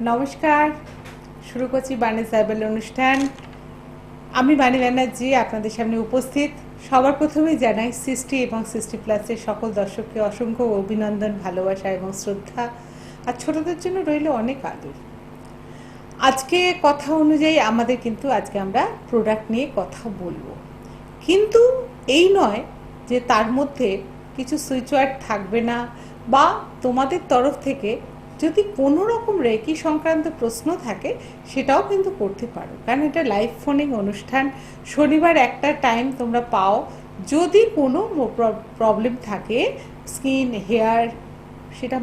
নমস্কার, শুরু করছি বাণী সাইবেল অনুষ্ঠান। আমি বাণী ব্যানার্জি আপনাদের সামনে উপস্থিত। সবার প্রথমেই জানাই সৃষ্টি এবং সৃষ্টি প্লাসের সকল দর্শককে অসংখ্য অভিনন্দন, ভালোবাসা এবং শ্রদ্ধা। আর ছোটদের জন্য রইল অনেক আদর। আজকে কথা অনুযায়ী আজকে আমরা প্রোডাক্ট নিয়ে কথা বলবো, কিন্তু এই নয় যে তার মধ্যে কিছু সুইচ ওয়ার্ড থাকবে না, বা তোমাদের তরফ থেকে যদি কোনো রকম রেকি সংক্রান্ত প্রশ্ন থাকে সেটাও কিন্তু করতে পারো, কারণ এটা লাইভ ফোনিং অনুষ্ঠান। শনিবার একটা টাইম তোমরা পাও। যদি কোনো প্রবলেম থাকে, স্কিন, হেয়ার, সেটা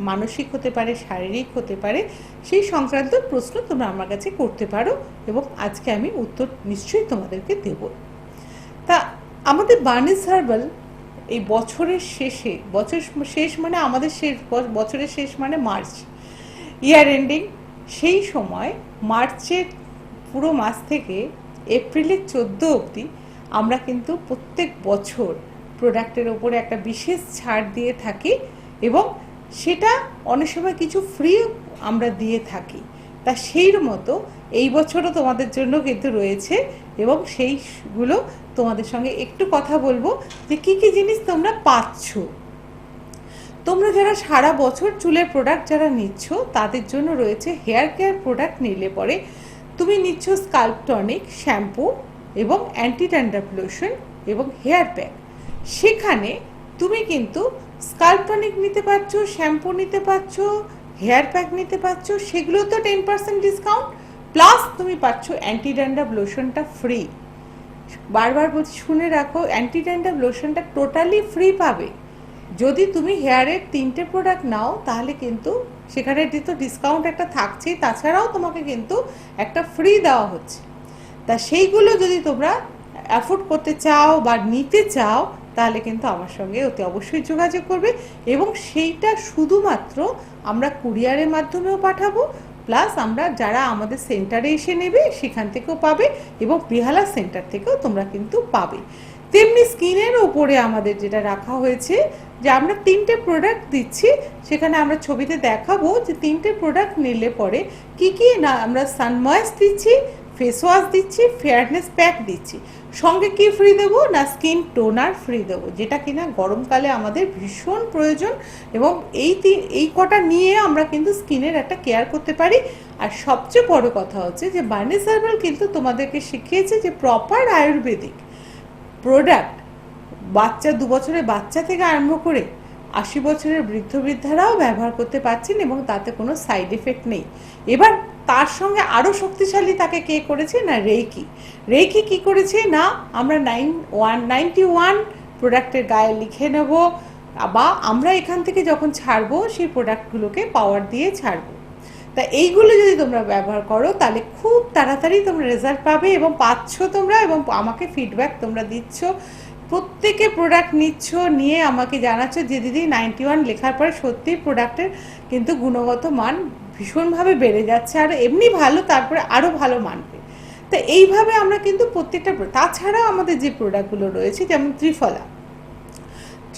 মানসিক হতে পারে, শারীরিক হতে পারে, সেই সংক্রান্ত প্রশ্ন তোমরা আমার কাছে করতে পারো এবং আজকে আমি উত্তর নিশ্চয়ই তোমাদেরকে দেব। তা আমাদের বার্নিশ হার্বাল এই বছরের শেষে, বছর শেষ মানে আমাদের বছরের শেষ মানে মার্চ, ইয়ার এন্ডিং, সেই সময় মার্চের পুরো মাস থেকে এপ্রিলের 14 অবধি আমরা কিন্তু প্রত্যেক বছর প্রোডাক্টের ওপরে একটা বিশেষ ছাড় দিয়ে থাকি এবং সেটা অনেক সময় কিছু ফ্রি আমরা দিয়ে থাকি। তা সেই মতো এই বছরও তোমাদের জন্য কিন্তু রয়েছে এবং সেইগুলো তোমাদের সঙ্গে একটু কথা বলবো যে কী কী জিনিস তোমরা পাচ্ছ। তোমরা যারা সারা বছর চুলের প্রোডাক্ট যারা নিচ্ছ তাদের জন্য রয়েছে হেয়ার কেয়ার প্রোডাক্ট। নিলে পরে তুমি নিচ্ছ স্কাল্প টনিক, শ্যাম্পু এবং অ্যান্টি ড্যান্ড্রাফ লোশন এবং হেয়ার প্যাক। সেখানে তুমি কিন্তু স্কাল্প টনিক নিতে পারছো, শ্যাম্পু নিতে পারছো, হেয়ার প্যাক নিতে পারছো, সেগুলো তো 10% ডিসকাউন্ট, প্লাস তুমি পাচ্ছ অ্যান্টি ড্যান্ড্রাফ লোশনটা ফ্রি। বারবার বলছি, শুনে রাখো, অ্যান্টি ড্যান্ড্রাফ লোশনটা টোটালি ফ্রি পাবে। যদি তুমি হেয়ারের 3টে প্রোডাক্ট নাও তাহলে কিন্তু সেখানে তো ডিসকাউন্ট একটা থাকছেই, তাছাড়াও তোমাকে কিন্তু একটা ফ্রি দেওয়া হচ্ছে। তা সেইগুলো যদি তোমরা অ্যাফোর্ড করতে চাও বা নিতে চাও তাহলে কিন্তু আমার সঙ্গে অতি অবশ্যই যোগাযোগ করবে এবং সেইটা শুধুমাত্র আমরা কুরিয়ারের মাধ্যমেও পাঠাবো, প্লাস আমরা যারা আমাদের সেন্টারে এসে নেবে সেখান থেকেও পাবে এবং বেহালা সেন্টার থেকেও তোমরা কিন্তু পাবে। তেমনি স্কিনের ওপরে আমাদের যেটা রাখা হয়েছে যে আমরা 3টে প্রোডাক্ট দিচ্ছি, সেখানে আমরা ছবিতে দেখাবো যে 3টে প্রোডাক্ট নিলে পরে কি কি না আমরা সানময়েস দিচ্ছি, ফেস ওয়াশ দিচ্ছি, ফেয়ারনেস প্যাক দিচ্ছি, সঙ্গে কি ফ্রি দেবো না স্কিন টোনার ফ্রি দেবো, যেটা কিনা গরমকালে আমাদের ভীষণ প্রয়োজন এবং এই কটা নিয়ে আমরা কিন্তু স্কিনের একটা কেয়ার করতে পারি। আর সবচেয়ে বড় কথা হচ্ছে যে বার্নিশ হার্বাল কিন্তু তোমাদেরকে শিখিয়েছে যে প্রপার আয়ুর্বেদিক প্রোডাক্ট বাচ্চা 2 বছরের বাচ্চা থেকে আরম্ভ করে 80 বছরের বৃদ্ধারাও ব্যবহার করতে পারছেন এবং তাতে কোনো সাইড এফেক্ট নেই। এবার তার সঙ্গে আরও শক্তিশালী তাকে কে করেছে না রেকি কি করেছে না আমরা 91 প্রোডাক্টের গায়ে লিখে নেব, বা আমরা এখান থেকে যখন ছাড়বো সেই প্রোডাক্টগুলোকে পাওয়ার দিয়ে ছাড়বো। তা এইগুলো যদি তোমরা ব্যবহার করো তাহলে খুব তাড়াতাড়ি তোমরা রেজাল্ট পাবে এবং পাচ্ছ তোমরা, এবং আমাকে ফিডব্যাক তোমরা দিচ্ছ। প্রত্যেকে প্রোডাক্ট নিচ্ছ, নিয়ে আমাকে জানাচ্ছ যে দিদি 91 লেখার পরে সত্যিই প্রোডাক্টের কিন্তু গুণগত মান ভীষণভাবে বেড়ে যাচ্ছে, আর এমনি ভালো, তারপরে আরও ভালো মানবে। তো এইভাবে আমরা কিন্তু প্রত্যেকটা, তাছাড়া আমাদের যে প্রোডাক্টগুলো রয়েছে যেমন ত্রিফলা,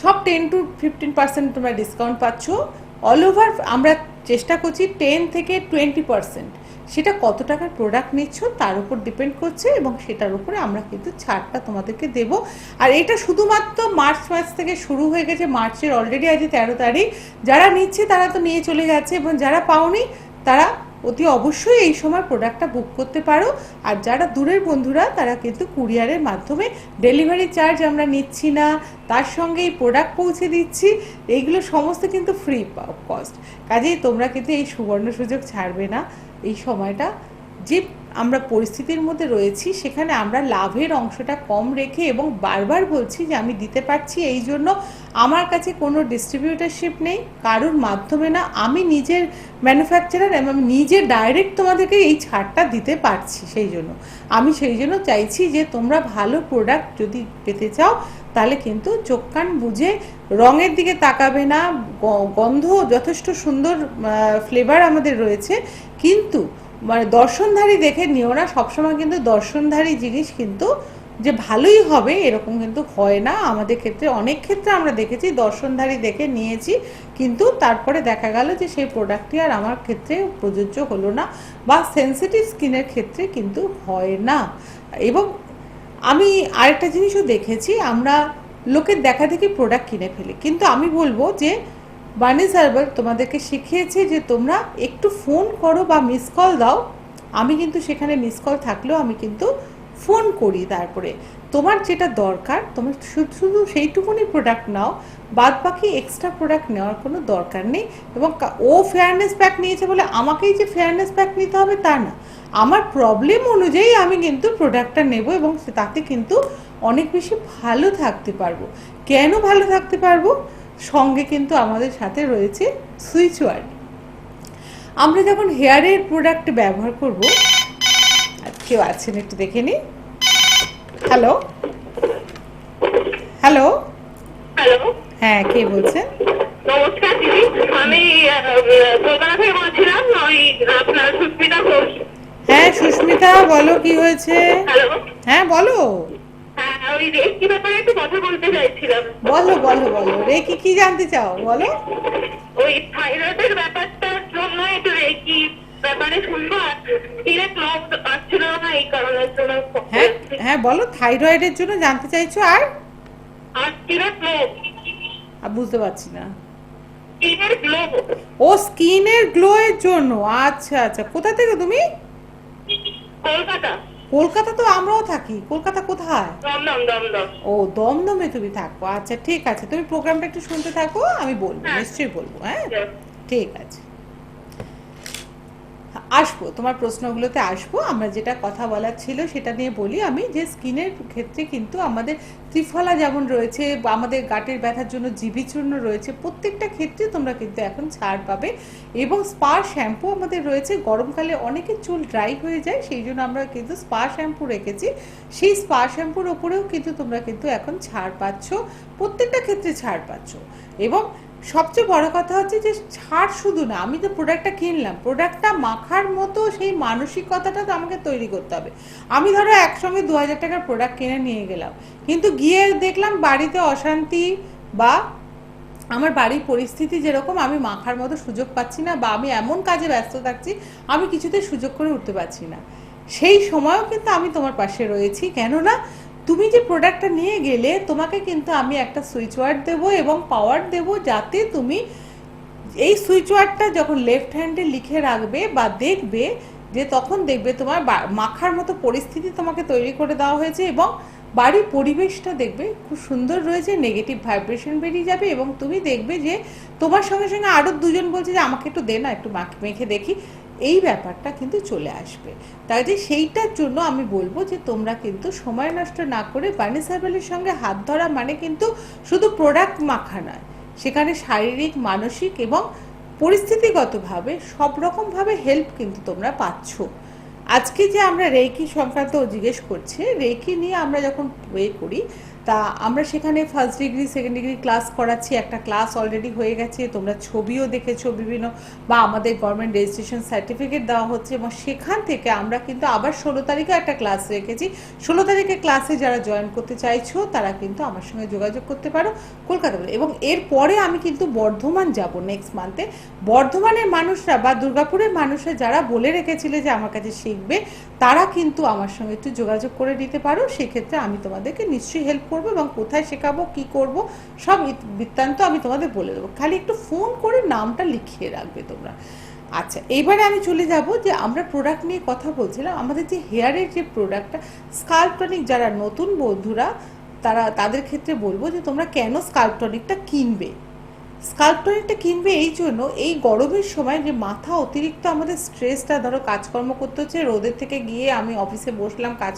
সব 10-15% তোমরা ডিসকাউন্ট পাচ্ছ অল ওভার। আমরা চেষ্টা করছি 10 থেকে 20%, সেটা কত টাকার প্রোডাক্ট নিচ্ছ তার উপর ডিপেন্ড করছে এবং সেটার উপরে আমরা কিন্তু ছাড়টা তোমাদেরকে দেব। আর এটা শুধুমাত্র মার্চ মাস থেকে শুরু হয়ে গেছে, মার্চের অলরেডি আজ 13 তারিখ। যারা নিচ্ছে তারা তো নিয়ে চলে যাচ্ছে এবং যারা পাওনি তারা অতি অবশ্যই এই সময় প্রোডাক্টটা বুক করতে পারো। আর যারা দূরের বন্ধুরা তারা কিন্তু কুরিয়ারের মাধ্যমে, ডেলিভারি চার্জ আমরা নিচ্ছি না, তার সঙ্গে এই প্রোডাক্ট পৌঁছে দিচ্ছি, এইগুলো সমস্ত কিন্তু ফ্রি কস্ট। কাজেই তোমরা কিন্তু এই সুবর্ণ সুযোগ ছাড়বে না। এই সময়টা যে আমরা পরিস্থিতির মধ্যে রয়েছি সেখানে আমরা লাভের অংশটা কম রেখে, এবং বারবার বলছি যে আমি দিতে পারছি এই জন্য আমার কাছে কোনো ডিস্ট্রিবিউটারশিপ নেই, কারোর মাধ্যমে না, আমি নিজের ম্যানুফ্যাকচারার এবং নিজে ডাইরেক্ট তোমাদেরকে এই ছাড়টা দিতে পারছি। সেই জন্য চাইছি যে তোমরা ভালো প্রোডাক্ট যদি পেতে চাও তাহলে কিন্তু চোখ কান বুঝে, রঙের দিকে তাকাবে না, গন্ধ যথেষ্ট সুন্দর ফ্লেভার আমাদের রয়েছে, কিন্তু মানে দর্শনধারী দেখে নিও না। সবসময় কিন্তু দর্শনধারী জিনিস কিন্তু যে ভালোই হবে এরকম কিন্তু হয় না। আমাদের ক্ষেত্রে, অনেক ক্ষেত্রে আমরা দেখেছি দর্শনধারী দেখে নিয়েছি কিন্তু তারপরে দেখা গেল যে সেই প্রোডাক্টটি আর আমার ক্ষেত্রে প্রযোজ্য হলো না, বা সেনসিটিভ স্কিনের ক্ষেত্রে কিন্তু হয় না। এবং আমি আরেকটা জিনিসও দেখেছি, আমরা লোকের দেখা দেখি প্রোডাক্ট কিনে ফেলি, কিন্তু আমি বলবো যে বার্নিশ হার্বাল তোমাদেরকে শিখিয়েছে যে তোমরা একটু ফোন করো বা মিস কল দাও। আমি কিন্তু সেখানে মিস কল থাকলেও আমি কিন্তু ফোন করি, তারপরে তোমার যেটা দরকার তোমার শুধু সেইটুকুনি প্রোডাক্ট নাও, বাদ বাকি এক্সট্রা প্রোডাক্ট নেওয়ার কোনো দরকার নেই। এবং ও ফেয়ারনেস প্যাক নিয়েছে বলে আমাকেই যে ফেয়ারনেস প্যাক নিতে হবে তা না, আমার প্রবলেম অনুযায়ী আমি কিন্তু প্রোডাক্টটা নেব এবং তাতে কিন্তু অনেক বেশি ভালো থাকতে পারবো। কেন ভালো থাকতে পারবো? সঙ্গে কিন্তু আমাদের সাথে রয়েছে সুইচ ওয়ার্ড। আমরা যখন হেয়ারের প্রোডাক্ট ব্যবহার করব, কেউ আছেন একটু দেখে নি। হ্যালো হ্যালো হ্যালো, হ্যাঁ, কে বলছেন? নমস্কার দিদি। আমি কলকাতা থেকে বলছিলাম, ওই আপনার সুস্মিতা ঘোষ। হ্যাঁ সুস্মিতা, বলো কি হয়েছে? হ্যালো, হ্যাঁ বলো। হ্যাঁ, ওই রেকি ব্যাপারে একটু কথা বলতে চাইছিলাম। বলো বলো বলো, রে কি জানতে চাও বলো। ওই থাইরয়েডের ব্যাপারটার জন্য একটু রেকি ব্যাপারে শুনবো, আর ডিরেক্ট লক আসছিল না এই কারণের জন্য। হ্যাঁ হ্যাঁ বলো, থাইরয়েডের জন্য জানতে চাইছো, আর আর ডিরেক্ট লক, বুঝতে পারছি না। স্কিনের গ্লো। ও স্কিনের গ্লো এর জন্য, আচ্ছা আচ্ছা। কোথা থেকে তুমি? কলকাতা। কলকাতা তো আমরাও থাকি। কলকাতা কোথায়? দমদম। দমদম। ও দমদমে তুমি থাকো, আচ্ছা ঠিক আছে। তুমি প্রোগ্রামটা একটু শুনতে থাকো, আমি বলবো, নিশ্চয়ই বলবো। হ্যাঁ ঠিক আছে, আসবো তোমার প্রশ্নগুলোতে আসবো। আমরা যেটা কথা বলার ছিল সেটা নিয়ে বলি আমি, যে স্কিনের ক্ষেত্রে কিন্তু আমাদের ত্রিফলা যেমন রয়েছে, বা আমাদের গাঁটের ব্যথার জন্য জিবি চূর্ণ রয়েছে, প্রত্যেকটা ক্ষেত্রে তোমরা কিন্তু এখন ছাড় পাবে। এবং স্পা শ্যাম্পু আমাদের রয়েছে। গরমকালে অনেকের চুল ড্রাই হয়ে যায়, সেই জন্য আমরা কিন্তু স্পা শ্যাম্পু রেখেছি। সেই স্পা শ্যাম্পুর ওপরেও কিন্তু তোমরা কিন্তু এখন ছাড় পাচ্ছ, প্রত্যেকটা ক্ষেত্রে ছাড় পাচ্ছ। এবং সবচেয়ে বড় কথা হচ্ছে যে ছাড় শুধু না, আমি তো প্রোডাক্টটা কিনলাম, প্রোডাক্টটা মাখার মতো সেই মানসিকতাটা তো আমাকে তৈরি করতে হবে। আমি ধরো একসঙ্গে 2000 টাকার প্রোডাক্ট কিনে নিয়ে গেলাম, কিন্তু গিয়ে দেখলাম বাড়িতে অশান্তি, বা আমার বাড়ির পরিস্থিতি যেরকম, আমি মাখার মতো সুযোগ পাচ্ছি না, বা আমি এমন কাজে ব্যস্ত থাকছি আমি কিছুতে সুযোগ করে উঠতে পারছি না। সেই সময়ও কিন্তু আমি তোমার পাশে রয়েছি। কেননা তুমি যে প্রোডাক্টটা নিয়ে গেলে, তোমাকে কিন্তু আমি একটা সুইচ ওয়ার্ড দেবো এবং পাওয়ার দেবো, যাতে তুমি এই সুইচ ওয়ার্ডটা যখন লেফট হ্যান্ডে লিখে রাখবে বা দেখবে, যে তখন দেখবে তোমার মাখার মতো পরিস্থিতি তোমাকে তৈরি করে দেওয়া হয়েছে, এবং বাড়ির পরিবেশটা দেখবে খুব সুন্দর রয়েছে, নেগেটিভ ভাইব্রেশন বেরিয়ে যাবে, এবং তুমি দেখবে যে তোমার সঙ্গে সঙ্গে আরও দুজন বলছে যে আমাকে একটু দে না, একটু মেখে দেখি, এই ব্যাপারটা কিন্তু চলে আসবে। তাই যে সেইটার জন্য আমি বলবো যে তোমরা কিন্তু সময় নষ্ট না করে বার্নিশ হার্বালের সঙ্গে হাত ধরা মানে কিন্তু শুধু প্রোডাক্ট মাখা নয়, সেখানে শারীরিক, মানসিক এবং পরিস্থিতিগতভাবে সব রকমভাবে হেল্প কিন্তু তোমরা পাচ্ছ। আজকে যে আমরা রেকি সংক্রান্ত জিজ্ঞেস করছে, রেকি নিয়ে আমরা যখন করি, তা আমরা সেখানে first degree second degree class করাচ্ছি। একটা ক্লাস অলরেডি হয়ে গেছে, তোমরা ছবিও দেখেছো বিভিন্ন, বা আমাদের গভর্নমেন্ট রেজিস্ট্রেশন সার্টিফিকেট দেওয়া হচ্ছে, এবং সেখান থেকে আমরা কিন্তু আবার 16 তারিখে একটা ক্লাস রেখেছি। 16 তারিখে ক্লাসে যারা জয়েন করতে চাইছো তারা কিন্তু আমার সঙ্গে যোগাযোগ করতে পারো কলকাতা বলে। এবং এরপরে আমি কিন্তু বর্ধমান যাব নেক্সট মান্থে। বর্ধমানের মানুষরা বা দুর্গাপুরের মানুষরা যারা বলে রেখেছিলে যে আমার কাছে শিখবে, তারা কিন্তু আমার সঙ্গে একটু যোগাযোগ করে নিতে পারো। সেক্ষেত্রে আমি তোমাদেরকে নিশ্চয়ই হেল্প করবো, এবং কোথায় শেখাবো, কি করব, সব বৃত্তান্ত আমি তোমাদের বলে দেবো। খালি একটু ফোন করে নামটা লিখিয়ে রাখবে তোমরা। আচ্ছা, এবারে আমি চলে যাব যে আমরা প্রোডাক্ট নিয়ে কথা বলছিলাম। আমাদের যে হেয়ারের যে প্রোডাক্টটা স্কাল্প টনিক, যারা নতুন বন্ধুরা তাদের ক্ষেত্রে বলবো যে তোমরা কেন স্কাল্প টনিকটা কিনবে। স্কাল্প টনিকটা কিনবে এই জন্য, এই গরমের সময় যে মাথা অতিরিক্ত আমাদের স্ট্রেসটা, ধরো কাজকর্ম করতে হচ্ছে, রোদের থেকে গিয়ে আমি অফিসে বসলাম কাজ,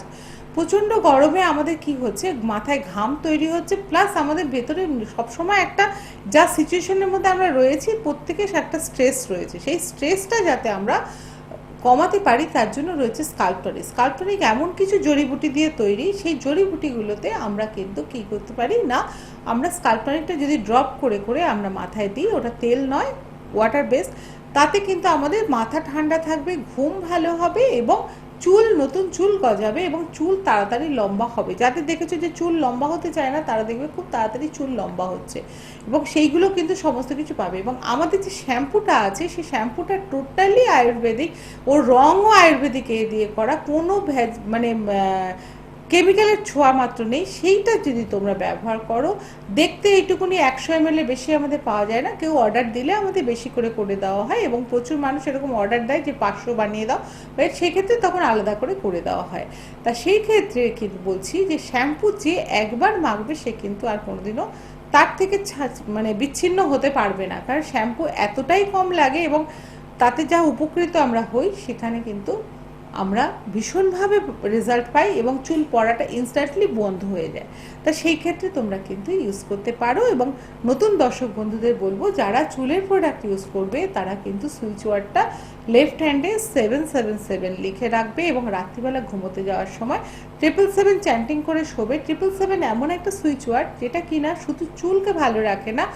প্রচণ্ড গরমে আমাদের কি হচ্ছে, মাথায় ঘাম তৈরি হচ্ছে, প্লাস আমাদের ভেতরে সবসময় একটা যা সিচুয়েশনের মধ্যে আমরা রয়েছি, প্রত্যেকের একটা স্ট্রেস রয়েছে। সেই স্ট্রেসটা যাতে আমরা কমাতে পারি তার জন্য রয়েছে স্কাল্প টনিক। স্কাল্প টনিক এমন কিছু জড়িবুটি দিয়ে তৈরি, সেই জড়িবুটিগুলোতে আমরা কিন্তু কী করতে পারি না, আমরা স্কাল্প টনিকটা যদি ড্রপ করে করে আমরা মাথায় দিই, ওটা তেল নয়, ওয়াটার বেসড, তাতে কিন্তু আমাদের মাথা ঠান্ডা থাকবে, ঘুম ভালো হবে, এবং চুল, নতুন চুল গজাবে এবং চুল তাড়াতাড়ি লম্বা হবে। যাদের দেখেছো যে চুল লম্বা হতে চায় না, তারা দেখবে খুব তাড়াতাড়ি চুল লম্বা হচ্ছে, এবং সেইগুলো কিন্তু সমস্ত কিছু পাবে। এবং আমাদের যে শ্যাম্পুটা আছে, সেই শ্যাম্পুটা টোটালি আয়ুর্বেদিক, ওর রঙও আয়ুর্বেদিক এ দিয়ে করা, কোনো মানে কেমিক্যালের ছোঁয়া মাত্র নেই। সেইটা যদি তোমরা ব্যবহার করো, দেখতে এইটুকুনি 100 ml বেশি আমাদের পাওয়া যায় না, কেউ অর্ডার দিলে আমাদের বেশি করে করে দেওয়া হয়, এবং প্রচুর মানুষ এরকম অর্ডার দেয় যে 500 বানিয়ে দাও, সেক্ষেত্রে তখন আলাদা করে করে দেওয়া হয়। তা সেই ক্ষেত্রে কিন্তু বলছি যে শ্যাম্পু যে একবার মাখবে সে কিন্তু আর কোনোদিনও তার থেকে মানে বিচ্ছিন্ন হতে পারবে না, কারণ শ্যাম্পু এতটাই কম লাগে এবং তাতে যা উপকৃত আমরা হই, সেখানে কিন্তু আমরা ভীষণভাবে রেজাল্ট পাই এবং চুল পড়াটা ইনস্ট্যান্টলি বন্ধ হয়ে যায়। তা সেই ক্ষেত্রে তোমরা কিন্তু ইউজ করতে পারো। এবং নতুন দর্শক বন্ধুদের বলবো, যারা চুলের প্রোডাক্ট ইউজ করবে তারা কিন্তু সুইচ ওয়ার্ডটা লেফট হ্যান্ডে 777 লিখে রাখবে, এবং রাত্রিবেলা ঘুমোতে যাওয়ার সময় 777 চ্যান্টিং করে শোবে। 777 এমন একটা সুইচ ওয়ার্ড যেটা কিনা শুধু চুলকে ভালো রাখে না,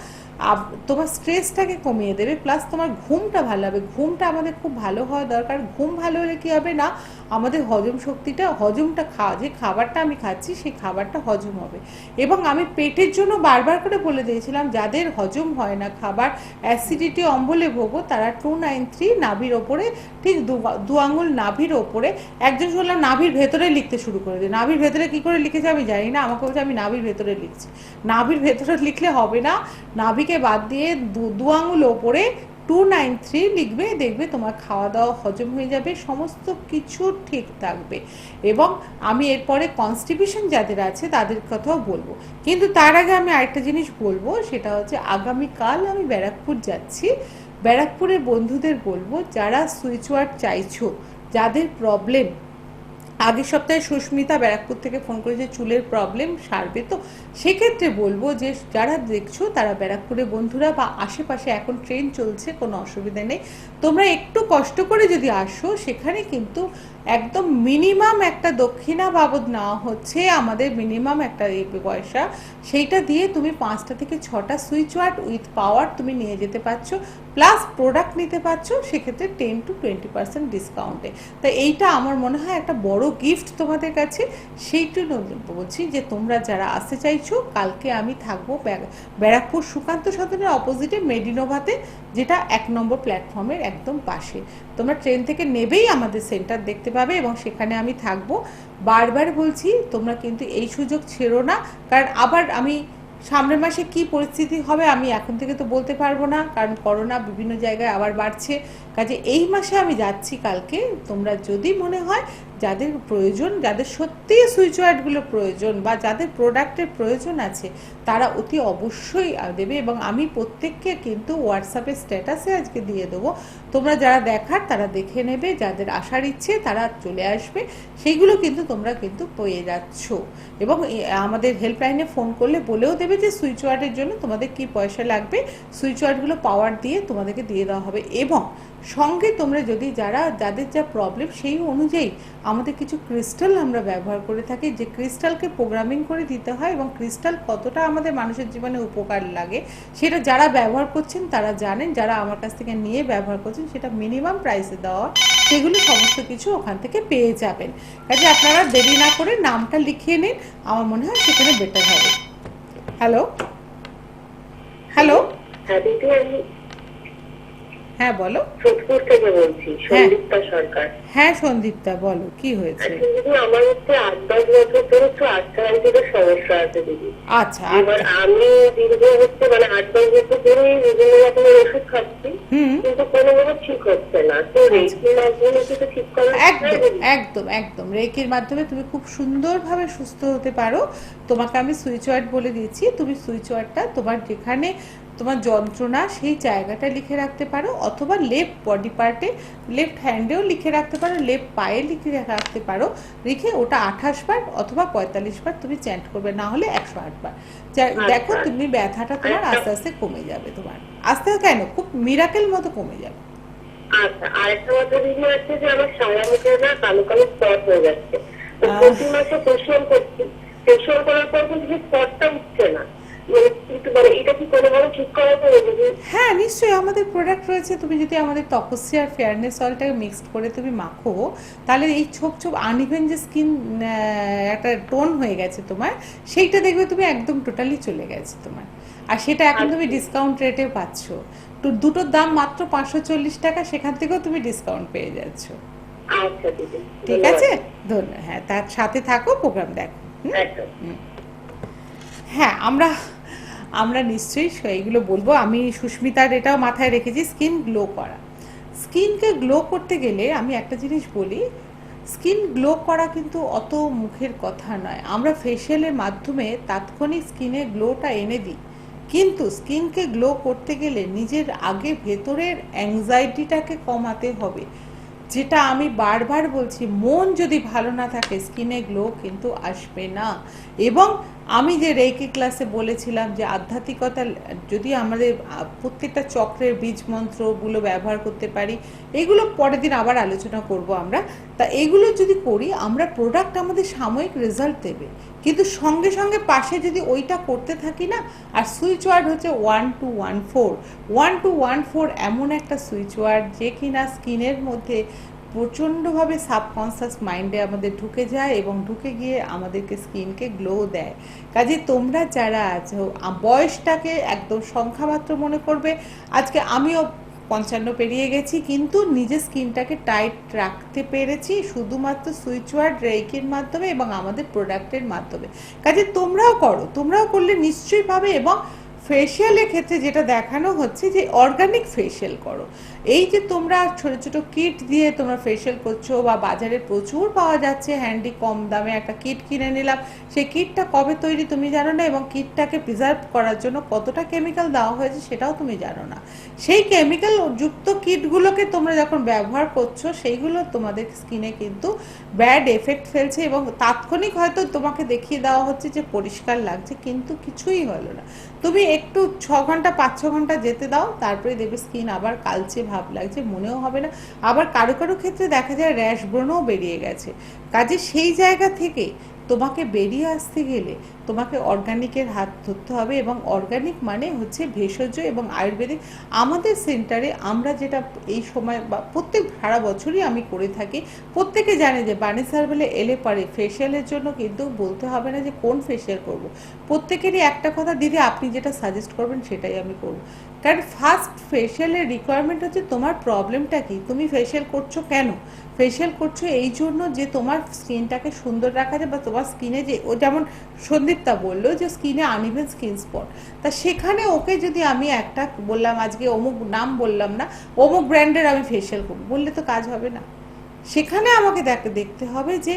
তোমার স্ট্রেসটাকে কমিয়ে দেবে, প্লাস তোমার ঘুমটা ভালো হবে। ঘুমটা আমাদের খুব ভালো হওয়া দরকার। ঘুম ভালো হলে কী হবে না, আমাদের হজম শক্তিটা, হজমটা যে খাবারটা আমি খাচ্ছি সেই খাবারটা হজম হবে। এবং আমি পেটের জন্য বারবার করে বলে দিয়েছিলাম, যাদের হজম হয় না খাবার, অ্যাসিডিটি অম্বলে ভোগো, তারা 293 নাভির ওপরে, ঠিক দু আঙুল নাভির ওপরে, একজন শুনলাম নাভির ভেতরে লিখতে শুরু করে দিই। নাভির ভেতরে কি করে লিখেছে আমি জানি না, আমাকে বলছে আমি নাভির ভেতরে লিখছি। নাভির ভেতরে লিখলে হবে না, নাভিকে বাদ দিয়ে দু আঙুল ওপরে 293 লিখবে, দেখবে তোমার খাওয়া দাওয়া হজম হয়ে যাবে, সমস্ত কিছু ঠিক থাকবে। এবং আমি এরপরে কনস্টিপেশন যাদের আছে তাদের কথাও বলবো, কিন্তু তার আগে আমি আরেকটা জিনিস বলবো, সেটা হচ্ছে আগামীকাল আমি ব্যারাকপুর যাচ্ছি। ব্যারাকপুরের বন্ধুদের বলবো, যারা সুইচ ওয়ার্ড চাইছো, যাদের প্রবলেম, আগের সপ্তাহে সুস্মিতা ব্যারাকপুর থেকে ফোন করেছে চুলের প্রবলেম সারবে, তো সেক্ষেত্রে বলবো যে যারা দেখছো তারা ব্যারাকপুরের বন্ধুরা বা আশেপাশে এখন ট্রেন চলছে, কোনো অসুবিধা নেই, তোমরা একটু কষ্ট করে যদি আসো, সেখানে কিন্তু একদম মিনিমাম একটা দক্ষিণা বাবদ নেওয়া হচ্ছে, আমাদের মিনিমাম একটা পয়সা, সেইটা দিয়ে তুমি 5টা থেকে 6টা সুইচ ওয়ার্ড উইথ পাওয়ার তুমি নিয়ে যেতে পারছো, প্লাস প্রোডাক্ট নিতে পারছো, সেক্ষেত্রে 10 to 20% ডিসকাউন্টে। তাই এইটা আমার মনে হয় একটা বড় গিফট তোমাদের কাছে। সেইটু বলছি যে তোমরা যারা আসতে চাইছো, কালকে আমি থাকবো ব্যারাকপুর সুকান্ত সদনের অপোজিটে মেডিনোভাতে, যেটা 1 নম্বর প্ল্যাটফর্মের একদম পাশে। তোমরা ট্রেন থেকে নেবেই আমাদের সেন্টার দেখতে পাবে, এবং সেখানে আমি থাকবো। বারবার বলছি, তোমরা কিন্তু এই সুযোগ ছেড়ো না, কারণ আবার আমি সামনের মাসে কি পরিস্থিতি হবে আমি এখন থেকে তো বলতে পারবো না, কারণ করোনা বিভিন্ন জায়গায় আবার বাড়ছে। কাজে এই মাসে আমি যাচ্ছি কালকে। তোমরা যদি মনে হয় যাদের প্রয়োজন, যাদের সত্যি সুইচ ওয়ার্ডগুলো প্রয়োজন বা যাদের প্রোডাক্টের প্রয়োজন আছে, তারা অতি অবশ্যই দেবে, এবং আমি প্রত্যেককে কিন্তু হোয়াটসঅ্যাপে স্ট্যাটাসে আজকে দিয়ে দেবো। তোমরা যারা দেখার তারা দেখে নেবে, যাদের আসার ইচ্ছে তারা চলে আসবে, সেইগুলো কিন্তু তোমরা কিন্তু পেয়ে যাচ্ছ। এবং আমাদের হেল্পলাইনে ফোন করলে বলেও দেবে যে সুইচ ওয়ার্ডের জন্য তোমাদের কি পয়সা লাগবে, সুইচ ওয়ার্ডগুলো পাওয়ার দিয়ে তোমাদেরকে দিয়ে দেওয়া হবে। এবং সঙ্গে তোমরা যদি যাদের যা প্রবলেম, সেই অনুযায়ী আমাদের কিছু ক্রিস্টাল আমরা ব্যবহার করে থাকি, যে ক্রিস্টালকে প্রোগ্রামিং করে দিতে হয়, এবং ক্রিস্টাল কতটা আমাদের মানুষের জীবনে উপকার লাগে সেটা যারা ব্যবহার করছেন তারা জানেন, যারা আমার কাছ থেকে নিয়ে ব্যবহার করছেন সেটা মিনিমাম প্রাইসে দেওয়া, সেগুলো সমস্ত কিছু ওখান থেকে পেয়ে যাবেন। কাজে আপনারা দেরি না করে নামটা লিখিয়ে নিন, আমার মনে হয় সেখানে বেটার হবে। হ্যালো হ্যালো, হ্যাঁ বলো। সোদপুর থেকে বলছি, সন্দীপ্তা সরকার। হ্যাঁ সন্দীপ্তা, বলো কি হয়েছে? দিদি, আমার হচ্ছে 8-10 বছর ধরে একটু আর্থ্রাইটিসের সমস্যা আছে দিদি। আচ্ছা, এবার আমি দীর্ঘ হচ্ছে 8-10 বছর ধরে বিভিন্ন রকমের ওষুধ খাচ্ছি, কিন্তু কোনোভাবে ঠিক হচ্ছে না। তো রেকির মাধ্যমে কিছু ঠিক করা? একদম একদম একদম, রেকির মাধ্যমে তুমি খুব সুন্দরভাবে সুস্থ হতে পারো। তোমাকে আমি সুইচ ওয়ার্ড বলে দিয়েছি, তুমি সুইচ ওয়ার্ডটা তোমার যেখানে তোমার যন্ত্রণা সেই জায়গাটা লিখে রাখতে পারো, অথবা লেফট বডি পার্টে, লেফট হ্যান্ডেও লিখে রাখতে পারো, লেফট পায়ে লিখে রাখতে পারো। লিখে ওটা 28 বার অথবা 45 বার তুমি চ্যান্ট করবে, না হলে 108 বার। দেখো তুমি ব্যথাটা তোমার আস্তে আস্তে কমে যাবে, তোমার আস্তে কেন, খুব মিরাকেল মতো কমে যাবে। আচ্ছা, আরেকটা কথা দিদি হচ্ছে যে আমার সারা মুখে না কালো কালো স্পট হয়ে যাচ্ছে। প্রতি মাসে ফেশিয়াল করছি, ফেশিয়াল করার পর কিন্তু স্পটটা উঠছে না, একটু একটু মানে এটা কি কোনোভাবে ঠিক করা যাবে যদি? হ্যাঁ নিশ্চয়ই, আমাদের প্রোডাক্ট রয়েছে। তুমি যদি আমাদের তপস্যা আর ফেয়ারনেস অয়েলটাকে মিক্সড করে তুমি মাখো, তাহলে এই ছোপ ছোপ আনইভেন যে স্কিন একটা টোন হয়ে গেছে তোমার, সেইটা দেখবে তুমি একদম টোটালি চলে গেছে তোমার। আর সেটা এখন তুমি ডিসকাউন্ট রেটে পাচ্ছ। তো দুটোর দাম মাত্র 540 টাকা, সেখান থেকেও তুমি ডিসকাউন্ট পেয়ে যাচ্ছ। আচ্ছা দিদি, ঠিক আছে, ধন্যবাদ। হ্যাঁ, তার সাথে থাকো, প্রোগ্রাম দেখো। একদম। হ্যাঁ, আমরা আমরা নিশ্চয়ই এইগুলো বলবো। আমি সুস্মিতার এটাও মাথায় রেখেছি, স্কিন গ্লো করা। স্কিনকে গ্লো করতে গেলে আমি একটা জিনিস বলি, স্কিন গ্লো করা কিন্তু অত মুখের কথা নয়। আমরা ফেশিয়ালের মাধ্যমে তাৎক্ষণিক স্কিনে গ্লোটা এনে দিই, কিন্তু স্কিনকে গ্লো করতে গেলে নিজের আগে ভেতরের অ্যাংজাইটিটাকে কমাতে হবে। যেটা আমি বারবার বলছি, মন যদি ভালো না থাকে স্কিনে গ্লো কিন্তু আসবে না। এবং আমি যে রেকি ক্লাসে বলেছিলাম যে আধ্যাত্মিকতা যদি আমাদের প্রত্যেকটা চক্রের বীজ মন্ত্রগুলো ব্যবহার করতে পারি, এগুলো পরের দিন আবার আলোচনা করব আমরা। তা এগুলো যদি করি, আমরা প্রোডাক্ট আমাদের সাময়িক রেজাল্ট দেবে, কিন্তু সঙ্গে সঙ্গে পাশে যদি ওইটা করতে থাকি না। আর সুইচ ওয়ার্ড হচ্ছে 1214। 1214 এমন একটা সুইচ ওয়ার্ড যে কিনা স্কিনের মধ্যে প্রচণ্ডভাবে সাবকনসিয়াস মাইন্ডে আমাদের ঢুকে যায় এবং ঢুকে গিয়ে আমাদেরকে স্কিনকে গ্লো দেয়। কাজে তোমরা যারা আছো, বয়সটাকে একদম সংখ্যামাত্র মনে করবে। আজকে আমিও 55 পেরিয়ে গেছি, কিন্তু নিজের স্কিনটাকে টাইট রাখতে পেরেছি শুধুমাত্র সুইচ ওয়ার্ড রেইকির মাধ্যমে এবং আমাদের প্রোডাক্টের মাধ্যমে। কাজে তোমরাও করো, তোমরাও করলে নিশ্চয়ই পাবে। এবং ফেশিয়ালের ক্ষেত্রে যেটা দেখানো হচ্ছে যে অর্গানিক ফেশিয়াল করো। এই যে তোমরা ছোট ছোট কিট দিয়ে তোমরা ফেশিয়াল করছো, বা বাজারে প্রচুর পাওয়া যাচ্ছে হ্যান্ডি, কম দামে একটা কিট কিনে নিলাম, সেই কিটটা কবে তৈরি তুমি জানো না, এবং কিটটাকে প্রিজার্ভ করার জন্য কতটা কেমিক্যাল দেওয়া হয়েছে সেটাও তুমি জানো না। সেই কেমিক্যাল যুক্ত কিটগুলোকে তোমরা যখন ব্যবহার করছো, সেইগুলো তোমাদের স্কিনে কিন্তু ব্যাড এফেক্ট ফেলছে। এবং তাৎক্ষণিক হয়তো তোমাকে দেখিয়ে দেওয়া হচ্ছে যে পরিষ্কার লাগছে, কিন্তু কিছুই হলো না। তুমি একটু 6 ঘন্টা 5-6 ঘন্টা যেতে দাও, তারপরে দেখবে স্কিন আবার কালচে ভাব লাগছে, মনেও হবে না। আবার কারো কারো ক্ষেত্রে দেখা যায় র্যাশ ব্রণও বেরিয়ে গেছে। কাজে সেই জায়গা থেকে তোমাকে বেরিয়ে আসতে গেলে তোমাকে অর্গানিকের হাত ধরতে হবে। এবং অর্গানিক মানে হচ্ছে ভেষজ এবং আয়ুর্বেদিক। আমাদের সেন্টারে আমরা যেটা এই সময় বা প্রত্যেক সারা বছরই আমি করে থাকি, প্রত্যেকে জানে যে বানিস হার্বালে এলে পরে ফেশিয়ালের জন্য কিন্তু বলতে হবে না যে কোন ফেশিয়াল করব। প্রত্যেকেরই একটা কথা, দিদি আপনি যেটা সাজেস্ট করবেন সেটাই আমি করব। কারণ ফার্স্ট ফেশিয়ালের রিকোয়ারমেন্ট হচ্ছে তোমার প্রবলেমটা কি, তুমি ফেশিয়াল করছো কেন। ফেশিয়াল করছো এই জন্য যে তোমার স্কিনটাকে সুন্দর রাখা যায়, বা তোমার স্কিনে যে ও যেমন সন্দীপতা বললো যে স্কিনে আনইভেন স্কিন স্পট, তা সেখানে ওকে যদি আমি একটা বললাম আজকে অমুক নাম বললাম না, অমুক ব্র্যান্ডের আমি ফেশিয়াল করবো, বললে তো কাজ হবে না। সেখানে আমাকে দেখতে হবে যে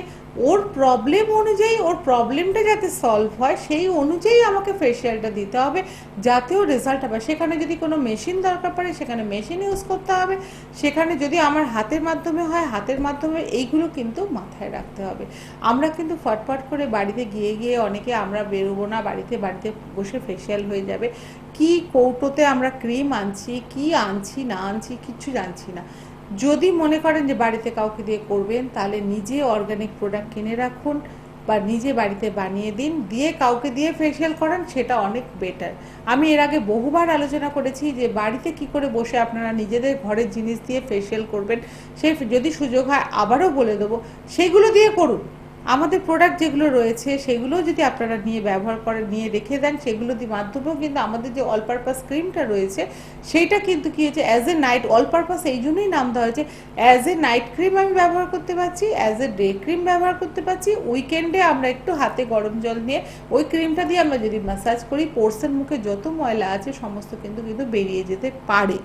ওর প্রবলেম অনুযায়ী, ওর প্রবলেমটা যাতে সলভ হয় সেই অনুযায়ী আমাকে ফেশিয়ালটা দিতে হবে, যাতে ওর রেজাল্ট হবে। সেখানে যদি কোনো মেশিন দরকার পড়ে সেখানে মেশিন ইউজ করতে হবে, সেখানে যদি আমার হাতের মাধ্যমে হয় হাতের মাধ্যমে। এইগুলো কিন্তু মাথায় রাখতে হবে। আমরা কিন্তু ফটফট করে বাড়িতে গিয়ে গিয়ে অনেকে আমরা বেরোবো না, বাড়িতে বসে ফেশিয়াল হয়ে যাবে। কি কৌটোতে আমরা ক্রিম আনছি, কি আনছি না আনছি কিচ্ছু জানছি না। যদি মনে করেন যে বাড়িতে কাউকে দিয়ে করবেন, তাহলে নিজে অর্গানিক প্রোডাক্ট কিনে রাখুন বা নিজে বাড়িতে বানিয়ে দিন, দিয়ে কাউকে দিয়ে ফেশিয়াল করান, সেটা অনেক বেটার। আমি এর আগে বহুবার আলোচনা করেছি যে বাড়িতে কি করে বসে আপনারা নিজেদের ঘরের জিনিস দিয়ে ফেশিয়াল করবেন। সেই যদি সুযোগ হয় আবারও বলে দেবো, সেগুলো দিয়ে করুন। আমাদের প্রোডাক্ট যেগুলো রয়েছে সেগুলো যদি আপনারা নিয়ে ব্যবহার করেন, নিয়ে রেখে দেন, সেগুলো দিয়ে মাধ্যমেও কিন্তু আমাদের যে অল পারপাস ক্রিমটা রয়েছে সেইটা কিন্তু কি হয়েছে, as a night, all purpose এই জন্যই নাম দেওয়া হয়েছে, অ্যাজ এ নাইট ক্রিম আমি ব্যবহার করতে পারছি, অ্যাজ এ ডে ক্রিম ব্যবহার করতে পারছি। উইকেন্ডে আমরা একটু হাতে গরম জল নিয়ে ওই ক্রিমটা দিয়ে আমরা যদি ম্যাসাজ করি, পোর্সের মুখে যত ময়লা আছে সমস্ত কিন্তু বেরিয়ে যেতে পারে।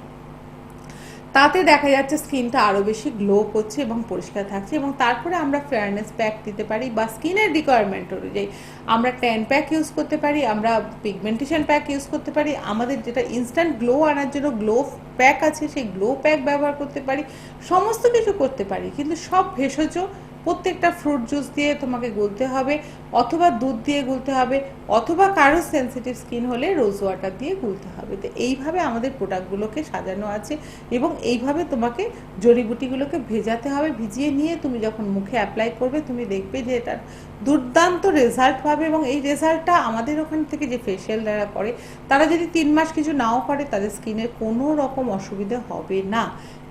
তাতে দেখা যাচ্ছে স্কিনটা আরও বেশি গ্লো করছে এবং পরিষ্কার থাকছে। এবং তারপরে আমরা ফেয়ারনেস প্যাক দিতে পারি, বা স্কিনের রিকোয়ারমেন্ট অনুযায়ী আমরা ট্যান প্যাক ইউজ করতে পারি, আমরা পিগমেন্টেশন প্যাক ইউজ করতে পারি, আমাদের যেটা ইনস্ট্যান্ট গ্লো আনার জন্য গ্লো প্যাক আছে সেই গ্লো প্যাক ব্যবহার করতে পারি, সমস্ত কিছু করতে পারি। কিন্তু সব ভেষজ প্রত্যেকটা ফ্রুট জুস দিয়ে তোমাকে গুলতে হবে, অথবা দুধ দিয়ে গুলতে হবে, অথবা কারো সেন্সিটিভ স্কিন হলে রোজ ওয়াটার দিয়ে গুলতে হবে। তো এইভাবে আমাদের প্রোডাক্টগুলোকে সাজানো আছে এবং এইভাবে তোমাকে জড়িবুটিগুলোকে ভেজাতে হবে। ভিজিয়ে নিয়ে তুমি যখন মুখে অ্যাপ্লাই করবে তুমি দেখবে যে এটার দুর্দান্ত রেজাল্ট পাবে। এবং এই রেজাল্টটা আমাদের ওখান থেকে যে ফেসিয়াল যারা করে তারা যদি 3 মাস কিছু নাও করে তাদের স্কিনের কোনো রকম অসুবিধা হবে না।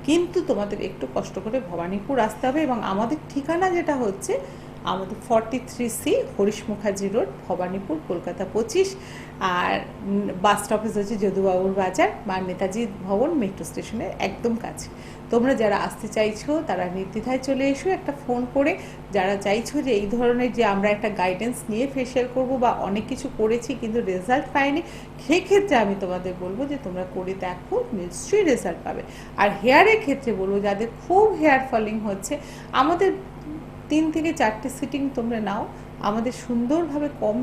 কিন্তু তোমাদের একটু কষ্ট করে ভবানীপুর আসতে হবে এবং আমাদের ঠিকানা যেটা হচ্ছে আমাদের 43C হরিশ মুখার্জি রোড, ভবানীপুর, কলকাতা 25। আর বাস স্টপেজ হচ্ছে যদুবাবুর বাজার বা নেতাজি ভবন মেট্রো স্টেশনের একদম কাছে। তোমরা যারা আসতে চাইছো তারা নির্দ্বিধায় চলে এসো একটা ফোন করে। যারা চাইছো যে এই ধরনের যে আমরা একটা গাইডেন্স নিয়ে ফেসিয়াল করব বা অনেক কিছু করেছি কিন্তু রেজাল্ট পাইনি, সেই ক্ষেত্রে আমি তোমাদের বলবো যে তোমরা করে দেখো, নিশ্চয়ই রেজাল্ট পাবে। আর হেয়ারের ক্ষেত্রে বলবো যাদের খুব হেয়ার ফলিং হচ্ছে, আমাদের 3 থেকে 4টে সিটিং তোমরা নাও, আমাদের সুন্দরভাবে কম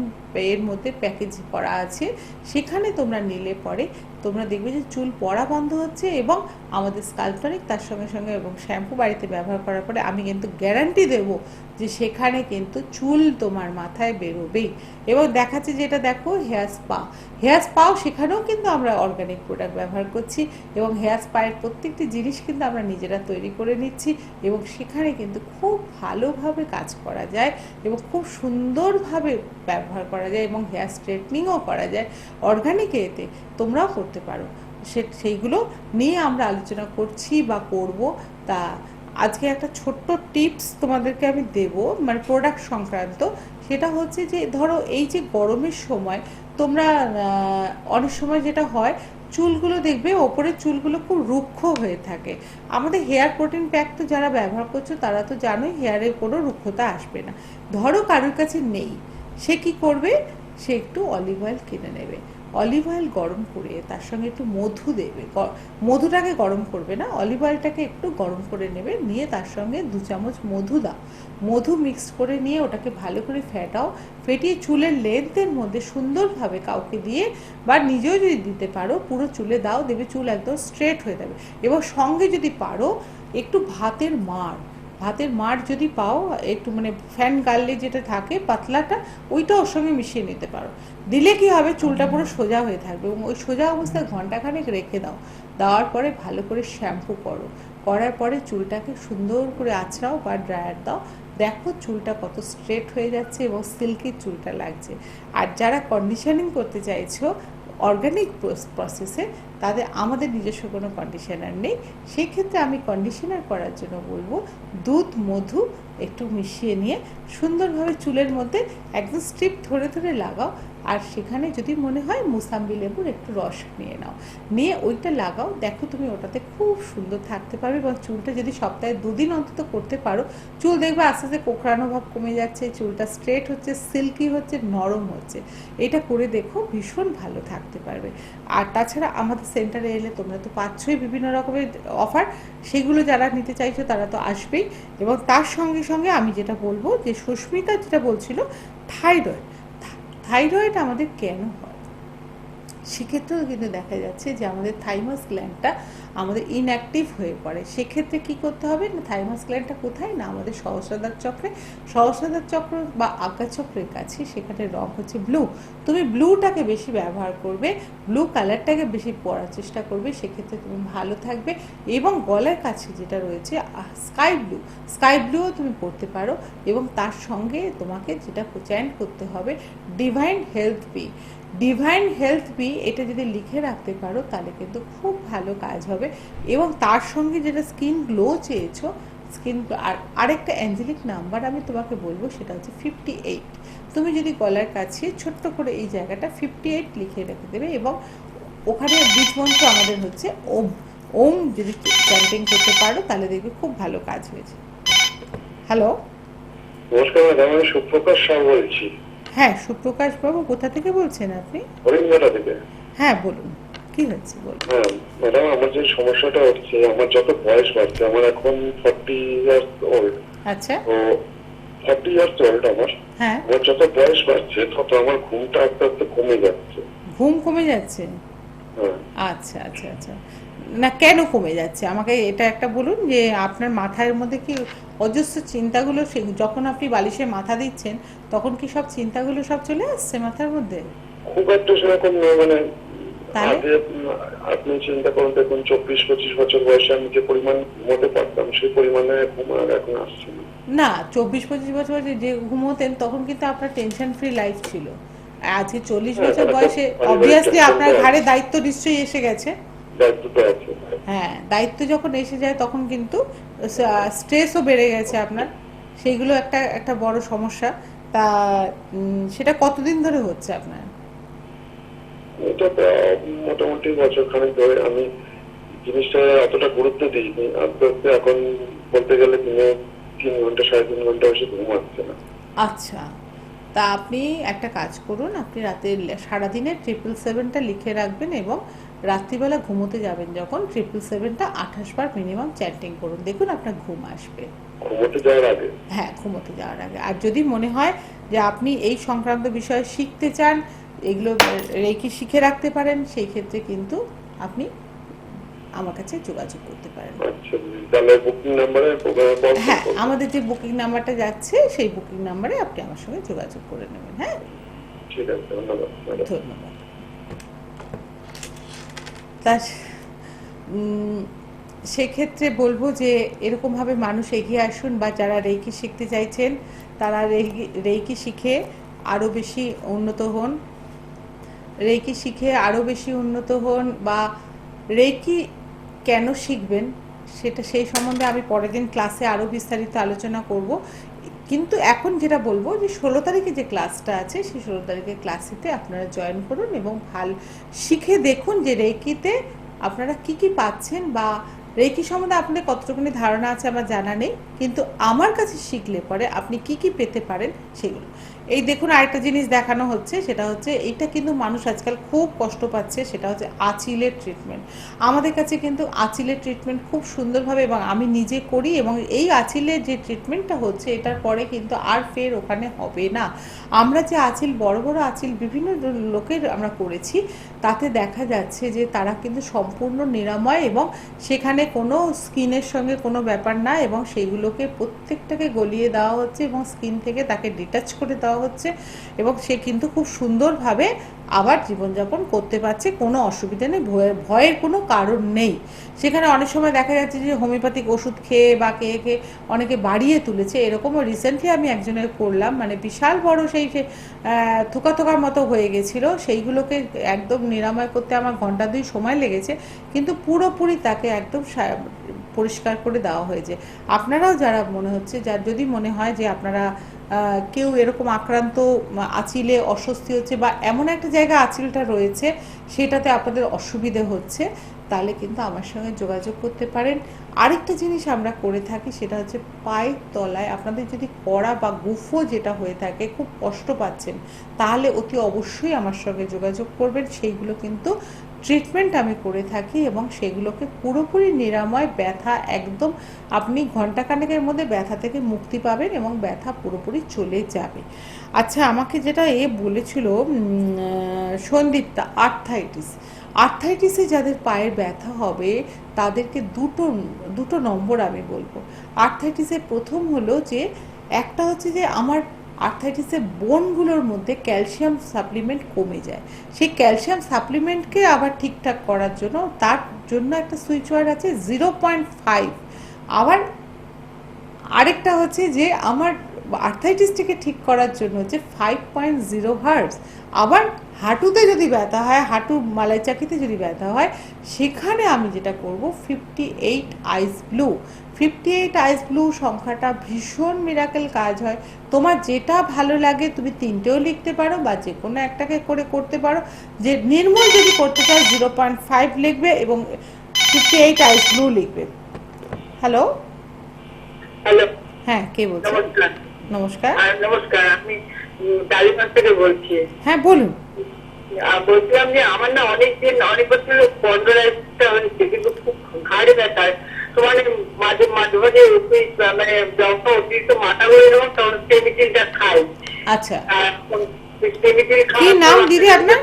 এর মধ্যে প্যাকেজ করা আছে, সেখানে তোমরা নিলে পরে তোমরা দেখবে যে চুল পড়া বন্ধ হচ্ছে। এবং আমাদের স্কাল্পটনিক তার সঙ্গে সঙ্গে এবং শ্যাম্পু বাড়িতে ব্যবহার করার পরে আমি কিন্তু গ্যারান্টি দেবো যে সেখানে কিন্তু চুল তোমার মাথায় বেরোবেই। এবং দেখাচ্ছে যেটা দেখো হেয়ার স্পা, হেয়ার স্পাও সেখানেও কিন্তু আমরা অর্গানিক প্রোডাক্ট ব্যবহার করছি এবং হেয়ার স্পায়ের প্রত্যেকটি জিনিস কিন্তু আমরা নিজেরা তৈরি করে নিচ্ছি এবং সেখানে কিন্তু খুব ভালোভাবে কাজ করা যায় এবং খুব সুন্দরভাবে ব্যবহার করা যায় এবং হেয়ার স্ট্রেটনিংও করা যায় অর্গানিক এতে, তোমরাও করতে পারো। সেইগুলো নিয়ে আমরা আলোচনা করছি বা করব। তা আজকে একটা ছোট্ট টিপস তোমাদেরকে আমি দেব, মানে প্রোডাক্ট সংক্রান্ত। সেটা হচ্ছে যে ধরো এই যে গরমের সময় তোমরা অনেক সময় যেটা হয় চুলগুলো দেখবে ওপরের চুলগুলো খুব রুক্ষ হয়ে থাকে। আমাদের হেয়ার প্রোটিন প্যাক তো যারা ব্যবহার করছো তারা তো জানোই হেয়ারে কোনো রুক্ষতা আসবে না। ধরো কারোর কাছে নেই, সে কি করবে, সে একটু অলিভ অয়েল কিনে নেবে, অলিভ অয়েল গরম করে তার সঙ্গে একটু মধু দেবে, মধুটাকে গরম করবে না, অলিভ অয়েলটাকে একটু গরম করে নেবে, নিয়ে তার সঙ্গে 2 চামচ মধু দাও, মধু মিক্স করে নিয়ে ওটাকে ভালো করে ফেটাও, ফেটিয়ে চুলের লেন্থের মধ্যে সুন্দরভাবে কাউকে দিয়ে বা নিজেও যদি দিতে পারো পুরো চুলে দাও, দেবে চুল একদম স্ট্রেট হয়ে যাবে। এবং সঙ্গে যদি পারো একটু ভাতের মাড় যদি পাও, একটু মানে ফ্যান গার্লে যেটা থাকে পাতলাটা, ওইটা ওর সঙ্গে মিশিয়ে নিতে পারো। দিলে কি হবে, চুলটা পুরো সোজা হয়ে থাকবে এবং ওই সোজা অবস্থায় ঘন্টাখানেক রেখে দাও। দেওয়ার পরে ভালো করে শ্যাম্পু করো, করার পরে চুলটাকে সুন্দর করে আঁচড়াও বা ড্রায়ার দাও, দেখো চুলটা কত স্ট্রেট হয়ে যাচ্ছে এবং সিল্কি চুলটা লাগছে। আর যারা কন্ডিশনিং করতে চাইছো অর্গানিক প্রসেসে, তাদের আমাদের নিজস্ব কোনো কন্ডিশনার নেই, সেই ক্ষেত্রে আমি কন্ডিশনার করার জন্য বলবো দুধ মধু একটু মিশিয়ে নিয়ে সুন্দরভাবে চুলের মধ্যে একদম স্ট্রিপ ধরে ধরে লাগাও। আর সেখানে যদি মনে হয় মুসাম্বি লেবুর একটু রস নিয়ে নাও, নিয়ে ওইটা লাগাও, দেখো তুমি ওটাতে খুব সুন্দর থাকতে পারবে। এবং চুলটা যদি সপ্তাহে 2 দিন অন্তত করতে পারো, চুল দেখবে আস্তে আস্তে কোঁকড়ানো ভাব কমে যাচ্ছে, চুলটা স্ট্রেট হচ্ছে, সিল্কি হচ্ছে, নরম হচ্ছে। এটা করে দেখো, ভীষণ ভালো থাকতে পারবে। আর তাছাড়া আমাদের সেন্টারে এলে তোমরা তো পাচ্ছই বিভিন্ন রকমের অফার, সেগুলো যারা নিতে চাইছো তারা তো আসবেই। এবং তার সঙ্গে সঙ্গে আমি যেটা বলবো যে সুস্মিতা যেটা বলছিল থাইরয়েড আমাদের কেন হয়, সেক্ষেত্রেও কিন্তু দেখা যাচ্ছে যে আমাদের থাইমাস গ্ল্যান্ডটা আমাদের ইনঅ্যাক্টিভ হয়ে পড়ে। সেক্ষেত্রে কি করতে হবে না, থাইমাস গ্ল্যান্ডটা কোথায় না আমাদের সহস্রাধার চক্র বা আজ্ঞা চক্রের কাছে, সেখানে রং হচ্ছে ব্লু। তুমি ব্লুটাকে বেশি ব্যবহার করবে, ব্লু কালারটাকে বেশি পরার চেষ্টা করবে, সেক্ষেত্রে তুমি ভালো থাকবে। এবং গলার কাছে যেটা রয়েছে স্কাই ব্লুও তুমি পরতে পারো। এবং তার সঙ্গে তোমাকে যেটা চয়ন করতে হবে ডিভাইন হেলথ বি, এটা যদি লিখে রাখতে পারো তাহলে কিন্তু খুব ভালো কাজ হবে। এবং তার সঙ্গে যেটা স্কিন গ্লো চেয়েছো, আরেকটা অ্যাঞ্জেলিক নাম্বার আমি তোমাকে বলবো, সেটা হচ্ছে 58। তুমি যদি গলার কাছে ছোট্ট করে এই জায়গাটা 58 লিখে রেখে দেবে এবং ওখানে বীজ মন্ত্র আমাদের হচ্ছে ওম যদি চ্যান্টিং করতে পারো তাহলে দেখবে খুব ভালো কাজ হয়েছে। হ্যালো, নমস্কার ম্যাডাম, আমি সুপ্রকাশ সাহা বলছি। হ্যাঁ সুপ্রকাশ বাবু, কোথা থেকে বলছেন আপনি? হরিণঘাটা থেকে। হ্যাঁ বলুন, কি হয়েছে বলুন। হ্যাঁ ম্যাডাম, আমার যে সমস্যাটা হচ্ছে, আমার যত বয়স বাড়ছে, আমার এখন 40 ইয়ার্স ওল্ড। আচ্ছা, তো 40 ইয়ার্স ওল্ড আমার। হ্যাঁ, আমার যত বয়স বাড়ছে তত আমার ঘুমটা আস্তে আস্তে কমে যাচ্ছে। ঘুম কমে যাচ্ছে? হ্যাঁ। আচ্ছা আচ্ছা আচ্ছা, না কেন কমে যাচ্ছে আমাকে এটা একটা বলুন, যে আপনার মাথার মধ্যে কি অজস্র চিন্তাগুলো, যখন আপনি বালিশে মাথা দিচ্ছেন তখন কি সব চিন্তাগুলো সব চলে আসছে মাথার মধ্যে? খুব একটা সেরকম নয়, মানে তাহলে আগে আপনি চিন্তা করুন, দেখুন 24-25 বছর বয়সে আমি যে পরিমাণ ঘুমোতে পারতাম সেই পরিমাণে ঘুম আর এখন আসছে না। না, 24-25 বছর বয়সে যে ঘুমোতেন তখন কিন্তু আপনার টেনশন ফ্রি লাইফ ছিল। আজকে 40 হ্যাঁ, বছর তাহলে তো বয়সে পারিবারিক অবভিয়াসলি tension আপনার তো ঘাড়ে আছে। দায়িত্ব নিশ্চয়ই এসে গেছে। দায়িত্ব তো আছে। হ্যাঁ, দায়িত্ব যখন এসে যায় তখন কিন্তু স্ট্রেসও বেড়ে গেছে আপনার, সেইগুলো একটা একটা বড় সমস্যা। তা সেটা কতদিন ধরে হচ্ছে আপনার? এটা তো মোটামুটি বছর খানেক ধরে আমি জিনিসটা অতটা গুরুত্ব দিইনি, আস্তে আস্তে এখন বলতে গেলে দিনে 3 ঘন্টা 3.5 ঘন্টা বেশি ঘুম আসছে না। আচ্ছা, তা আপনি একটা কাজ করুন, আপনি রাতে সারাদিনের 777টা লিখে রাখবেন এবং রাত্রিবেলা ঘুমোতে যাবেন যখন 777টা 28 বার মিনিমাম চ্যান্টিং করুন, দেখুন আপনার ঘুম আসবে। ঘুমোতে যাওয়ার আগে? হ্যাঁ, ঘুমোতে যাওয়ার আগে। আর যদি মনে হয় যে আপনি এই সংক্রান্ত বিষয়ে শিখতে চান, এগুলো রেকি শিখে রাখতে পারেন, সেই ক্ষেত্রে কিন্তু আপনি আমার কাছে যোগাযোগ করতে পারেন। আচ্ছা, তাহলে বুকিং নাম্বারে হ্যাঁ, আমাদের যে বুকিং নাম্বারটা যাচ্ছে সেই বুকিং নাম্বারে আপনি আমার সঙ্গে যোগাযোগ করে নেবেন। হ্যাঁ, ঠিক আছে, ধন্যবাদ ম্যাডাম। ধন্যবাদ। তা সেক্ষেত্রে বলবো যে এরকমভাবে মানুষ এগিয়ে আসুন, বা যারা রেকি শিখতে চাইছেন তারা রেকি শিখে আরও বেশি উন্নত হন, রেকি শিখে আরও বেশি উন্নত হন, বা রেকি কেন শিখবেন সেটা সেই সম্বন্ধে আমি পরের দিন ক্লাসে আরও বিস্তারিত আলোচনা করব। কিন্তু এখন যেটা বলবো যে 16 তারিখে যে ক্লাসটা আছে সেই 16 তারিখের ক্লাসেতে আপনারা জয়েন করুন এবং শিখে দেখুন যে রেকিতে আপনারা কি কি পাচ্ছেন, বা রেকি সম্বন্ধে আপনাদের কতটুকুনি ধারণা আছে আমার জানা নেই, কিন্তু আমার কাছে শিখলে পরে আপনি কি কি পেতে পারেন সেগুলো। এই দেখুন আরেকটা জিনিস দেখানো হচ্ছে, সেটা হচ্ছে এইটা কিন্তু মানুষ আজকাল খুব কষ্ট পাচ্ছে, সেটা হচ্ছে আঁচিলের ট্রিটমেন্ট। আমাদের কাছে কিন্তু আঁচিলের ট্রিটমেন্ট খুব সুন্দরভাবে এবং আমি নিজে করি, এবং এই আঁচিলের যে ট্রিটমেন্টটা হচ্ছে এটার পরে কিন্তু আর ফের ওখানে হবে না। আমরা যে আঁচিল বড় বড় আঁচিল বিভিন্ন লোকের আমরা করেছি, তাতে দেখা যাচ্ছে যে তারা কিন্তু সম্পূর্ণ নিরাময়, এবং সেখানে কোনো স্কিনের সঙ্গে কোনো ব্যাপার না, এবং সেইগুলোকে প্রত্যেকটাকে গলিয়ে দেওয়া হচ্ছে এবং স্কিন থেকে তাকে ডিটাচ করে দেওয়া হচ্ছে, এবং সে কিন্তু খুব সুন্দরভাবে আবার জীবনযাপন করতে পারছে, কোনো অসুবিধা নেই, ভয়ের কোনো কারণ নেই। সেখানে অনেক সময় দেখা যাচ্ছে যে হোমিওপ্যাথিক ওষুধ খেয়ে বা খেয়ে খেয়ে অনেকে বাড়িয়ে তুলেছে, এরকমও রিসেন্টলি আমি একজনের করলাম, মানে বিশাল বড় সেই থোকা থোকার মতো হয়ে গেছিলো, সেইগুলোকে একদম নিরাময় করতে আমার ঘন্টা 2 সময় লেগেছে, কিন্তু পুরোপুরি তাকে একদম পরিষ্কার করে দেওয়া হয়েছে। আপনারাও যারা মনে হচ্ছে, যার যদি মনে হয় যে আপনারা কেউ এরকম আক্রান্ত, আঁচিলে অস্বস্তি হচ্ছে, বা এমন একটা জায়গা আঁচিলটা রয়েছে সেটাতে আপনাদের অসুবিধে হচ্ছে, তাহলে কিন্তু আমার সঙ্গে যোগাযোগ করতে পারেন। আরেকটা জিনিস আমরা করে থাকি, সেটা হচ্ছে পায়ের তলায় আপনাদের যদি কড়া বা গুফো যেটা হয়ে থাকে, খুব কষ্ট পাচ্ছেন, তাহলে অতি অবশ্যই আমার সঙ্গে যোগাযোগ করবেন। সেইগুলো কিন্তু ট্রিটমেন্ট আমি করে থাকি, এবং সেগুলোকে পুরোপুরি নিরাময়, ব্যথা একদম আপনি ঘন্টাখানেকের মধ্যে ব্যথা থেকে মুক্তি পাবেন এবং ব্যথা পুরোপুরি চলে যাবে। আচ্ছা, আমাকে যেটা বলেছিল সন্দীপটা, আর্থাইটিসে যাদের পায়ের ব্যথা হবে তাদেরকে দুটো নম্বর আমি বলবো। আর্থাইটিসের প্রথম হলো যে, একটা হচ্ছে যে আমার আর্থাইটিসের বোনগুলোর মধ্যে ক্যালসিয়াম সাপ্লিমেন্ট কমে যায়, সেই ক্যালসিয়াম সাপ্লিমেন্টকে আবার ঠিকঠাক করার জন্য তার জন্য একটা সুইচ ওয়ার্ড আছে 0.5। আবার আরেকটা হচ্ছে যে আমার আর্থাইটিসটিকে ঠিক করার জন্য হচ্ছে 5.0 হার্টজ। আবার হাঁটুতে যদি ব্যথা হয়, হাঁটু মালাই চাকিতে যদি ব্যথা হয়, সেখানে আমি যেটা করব 58 আইস ব্লু। 58 আইস ব্লু সংখ্যাটা ভীষণ মিরাকেল কাজ হয়। তোমার যেটা ভালো লাগে তুমি 3টেও লিখতে পারো, বা যে কোনো একটাকে করে করতে পারো। যে নির্মূল যদি করতে চাও 0.5 লিখবে এবং 58 আইস ব্লু লিখবে। হ্যালো হ্যালো, হ্যাঁ, কে বলছেন? নমস্কার। নমস্কার। নমস্কার, আমি টালিগঞ্জ থেকে বলছি। হ্যাঁ, বলুন। বলছিলাম যে আমার না অনেক বছর স্পন্ডলাইটিসটা হয়েছে, কিন্তু খুব ঘাড়ে ব্যথা। তো মানে মাঝে মাঝে মানে যখন অতিরিক্ত মাথা ঘুরে যাবো তখন স্টেমিটিলটা খাই। আচ্ছা, স্টেমিটিল কি নাম দিদি আপনার?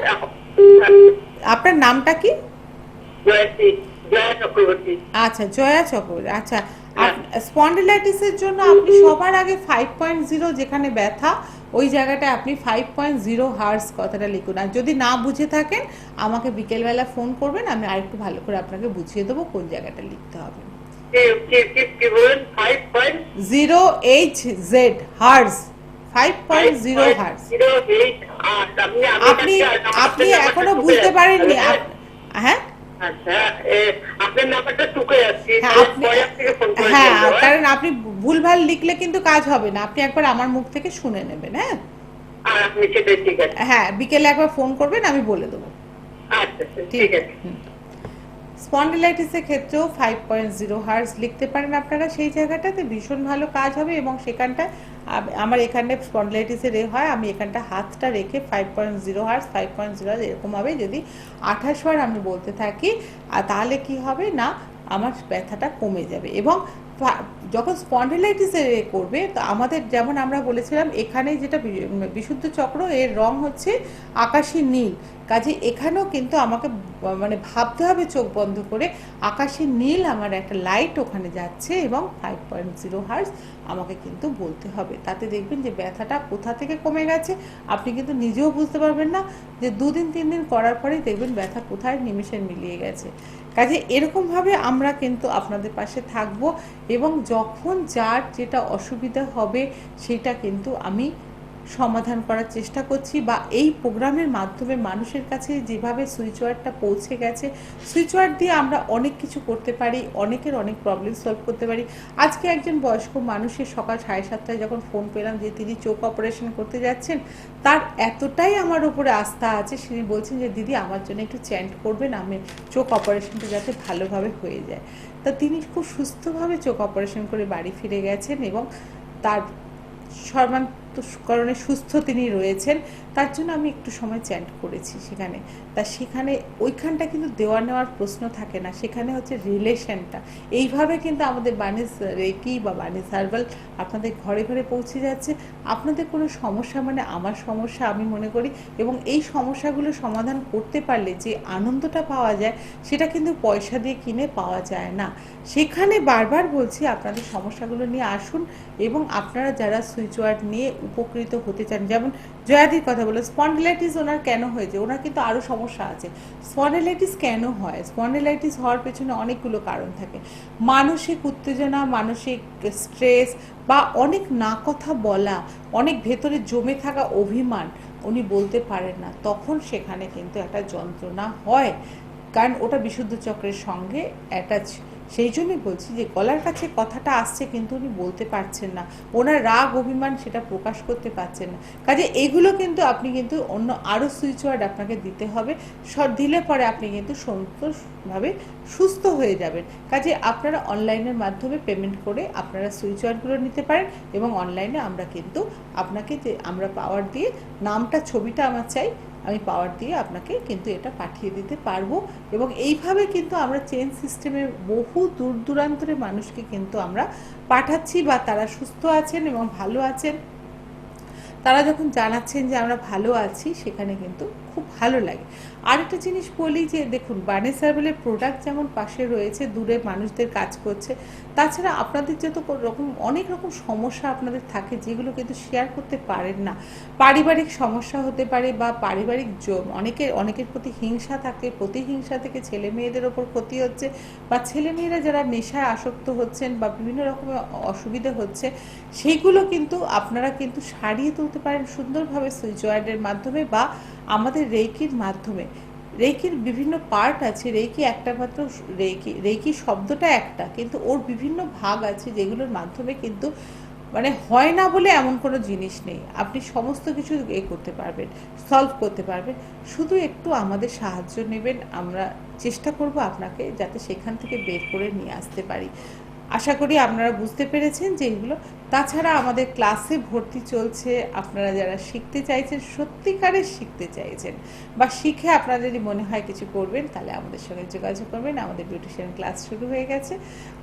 আপনার নামটা কি? জয়ন্তী, জয়ন্ত। চক্রবর্তী। আচ্ছা, জয়া চক্রবর্তী। আচ্ছা, হ্যাঁ। স্পন্ডিলাইটিসের জন্য আপনি সবার আগে 5.0 যেখানে ব্যথা ওই জায়গাটায় আপনি 5.0 হার্স কথাটা লিখুন। আর যদি না বুঝে থাকেন আমাকে বিকেলবেলা ফোন করবেন, আমি আরেকটু ভালো করে আপনাকে বুঝিয়ে দেবো কোন জায়গাটা লিখতে হবে। কি বলেন? 5.0 0HZ হার্স, 5.0 হার্স। আপনি আপনি এখনো বুঝতে পারেননি? হ্যাঁ, আচ্ছা, আপনার নাম্বারটা টুকে যাচ্ছে, হ্যাঁ, পরে আপনাকে ফোন করে হ্যাঁ, বলবো, হ্যাঁ? কারণ আপনি ভুলভাল লিখলে কিন্তু কাজ হবে না। আপনি একবার আমার মুখ থেকে শুনে নেবেন। হ্যাঁ, আর আপনি সেটাই, ঠিক আছে। হ্যাঁ, বিকেলে একবার ফোন করবেন, আমি বলে দেবো। আচ্ছা, ঠিক আছে। স্পন্ডিলাইটিসের ক্ষেত্রেও 5.0 হার্স লিখতে পারেন আপনারা, সেই জায়গাটাতে ভীষণ ভালো কাজ হবে। এবং সেখানটা আমার এখানে স্পন্ডিলাইটিসের হয়, আমি এখানটা হাতটা রেখে 5.0 হার্স 5.0 এরকম হবে। যদি 28 বার আমি বলতে থাকি তাহলে কি হবে না, আমার ব্যথাটা কমে যাবে। এবং যখন স্পন্ডিলাইটিসের করবে তো আমাদের যেমন আমরা বলেছিলাম এখানে যেটা বিশুদ্ধ চক্র, এর রং হচ্ছে আকাশী নীল। কাজে এখানেও কিন্তু আমাকে মানে ভাবতে হবে চোখ বন্ধ করে আকাশী নীল আমার একটা লাইট ওখানে যাচ্ছে এবং 5.0 হার্স আমাকে কিন্তু বলতে হবে। তাতে দেখবেন যে ব্যথাটা কোথা থেকে কমে গেছে আপনি কিন্তু নিজেও বুঝতে পারবেন না, যে 2 দিন 3 দিন করার পরেই দেখবেন ব্যথা কোথায় নিমেষে মিলিয়ে গেছে। কাজে এরকমভাবে আমরা কিন্তু আপনাদের পাশে থাকব এবং যখন যার যেটা অসুবিধা হবে সেটা কিন্তু আমি সমাধান করার চেষ্টা করছি। বা এই প্রোগ্রামের মাধ্যমে মানুষের কাছে যেভাবে সুইচ ওয়ার্ডটা পৌঁছে গেছে, সুইচ ওয়ার্ড দিয়ে আমরা অনেক কিছু করতে পারি, অনেকের অনেক প্রবলেম সলভ করতে পারি। আজকে একজন বয়স্ক মানুষের সকাল 7:30 যখন ফোন পেলাম যে তিনি চোখ অপারেশন করতে যাচ্ছেন, তার এতটাই আমার উপরে আস্থা আছে, তিনি বলছেন যে দিদি আমার জন্য একটু চ্যান্ট করবেন, আমি চোখ অপারেশনটা যাতে ভালোভাবে হয়ে যায়। তা তিনি খুব সুস্থভাবে চোখ অপারেশন করে বাড়ি ফিরে গেছেন এবং তার সর্বান্তকরণে সুস্থ তিনি রয়েছেন। তার জন্য আমি একটু সময় চ্যান্ট করেছি সেখানে। তা সেখানে ওইখানটা কিন্তু দেওয়া নেওয়ার প্রশ্ন থাকে না, সেখানে হচ্ছে রিলেশনটা। এইভাবে কিন্তু আমাদের বানিস রেকি বা বানিস হার্বাল আপনাদের ঘরে ঘরে পৌঁছে যাচ্ছে। আপনাদের কোনো সমস্যা মানে আমার সমস্যা আমি মনে করি, এবং এই সমস্যাগুলো সমাধান করতে পারলে যে আনন্দটা পাওয়া যায় সেটা কিন্তু পয়সা দিয়ে কিনে পাওয়া যায় না। সেখানে বারবার বলছি আপনাদের সমস্যাগুলো নিয়ে আসুন এবং আপনারা যারা সুইচ ওয়ার্ড নিয়ে উপকৃত হতে চান, যেমন জয়াদির কথা বলো, স্পন্ডিলাইটিস ওনার কেন হয়েছে, ওনার কিন্তু আরও সমস্যা আছে। স্পন্ডিলাইটিস কেন হয়? স্পন্ডিলাইটিস হওয়ার পেছনে অনেকগুলো কারণ থাকে। মানসিক উত্তেজনা, মানসিক স্ট্রেস বা অনেক না কথা বলা, অনেক ভেতরে জমে থাকা অভিমান উনি বলতে পারেন না, তখন সেখানে কিন্তু একটা যন্ত্রণা হয়, কারণ ওটা বিশুদ্ধ চক্রের সঙ্গে অ্যাটাচ। সেই জন্যই বলছি যে গলার কাছে কথাটা আসছে কিন্তু উনি বলতে পারছেন না, ওনার রাগ অভিমান সেটা প্রকাশ করতে পারছেন না। কাজে এগুলো কিন্তু আপনি কিন্তু অন্য আরও সুইচ ওয়ার্ড আপনাকে দিতে হবে, দিলে পরে আপনি কিন্তু সন্তোষভাবে সুস্থ হয়ে যাবেন। কাজে আপনারা অনলাইনের মাধ্যমে পেমেন্ট করে আপনারা সুইচ ওয়ার্ডগুলো নিতে পারেন এবং অনলাইনে আমরা কিন্তু আপনাকে যে আমরা পাওয়ার দিয়ে নামটা ছবিটা আমার চাই, আমি পাওয়ার দিয়ে আপনাকে কিন্তু এটা পাঠিয়ে দিতে পারবো। এবং এইভাবে কিন্তু আমরা চেন সিস্টেমে বহু দূর দূরান্তরে মানুষকে কিন্তু আমরা পাঠাচ্ছি, বা তারা সুস্থ আছেন এবং ভালো আছেন। তারা যখন জানাচ্ছেন যে আমরা ভালো আছি, সেখানে কিন্তু খুব ভালো লাগে। আরেকটা জিনিস বলি যে দেখুন, বানিস হার্বালের প্রোডাক্ট যেমন পাশে রয়েছে, দূরে মানুষদের কাজ করছে, তাছাড়া আপনাদের যত রকম অনেক রকম সমস্যা আপনাদের থাকে যেগুলো কিন্তু শেয়ার করতে পারেন না। পারিবারিক সমস্যা হতে পারে বা পারিবারিক অনেকের প্রতি হিংসা থাকে, প্রতিহিংসা থেকে ছেলে মেয়েদের ওপর ক্ষতি হচ্ছে, বা ছেলে মেয়েরা যারা নেশায় আসক্ত হচ্ছেন বা বিভিন্ন রকমের অসুবিধা হচ্ছে, সেইগুলো কিন্তু আপনারা কিন্তু সারিয়ে তুলতে পারেন সুন্দরভাবে সুইচ ওয়ার্ডের মাধ্যমে বা আমাদের রেকির মাধ্যমে। রেকির বিভিন্ন পার্ট আছে, রেকি একটা মাত্র রেকি শব্দটা একটা, কিন্তু ওর বিভিন্ন ভাগ আছে যেগুলোর মাধ্যমে কিন্তু মানে হয় না বলে এমন কোনো জিনিস নেই, আপনি সমস্ত কিছু করতে পারবেন, সলভ করতে পারবেন। শুধু একটু আমাদের সাহায্য নেবেন, আমরা চেষ্টা করব আপনাকে যাতে সেখান থেকে বের করে নিয়ে আসতে পারি। আশা করি আপনারা বুঝতে পেরেছেন যে এগুলো। তাছাড়া আমাদের ক্লাসে ভর্তি চলছে, আপনারা যারা শিখতে চাইছেন, সত্যিকারের শিখতে চাইছেন বা শিখে আপনারা যদি মনে হয় কিছু করবেন, তাহলে আমাদের সঙ্গে যোগাযোগ করবেন। আমাদের বিউটিশিয়ান ক্লাস শুরু হয়ে গেছে,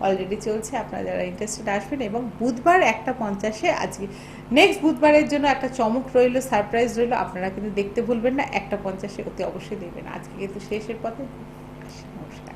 অলরেডি চলছে, আপনারা যারা ইন্টারেস্টেড আসবেন। এবং বুধবার 1:50 আজকে নেক্সট বুধবারের জন্য একটা চমক রইল, সারপ্রাইজ রইল, আপনারা কিন্তু দেখতে ভুলবেন না। 1:50 অতি অবশ্যই দেখবেন। আজকে কিন্তু শেষের পথে। নমস্কার।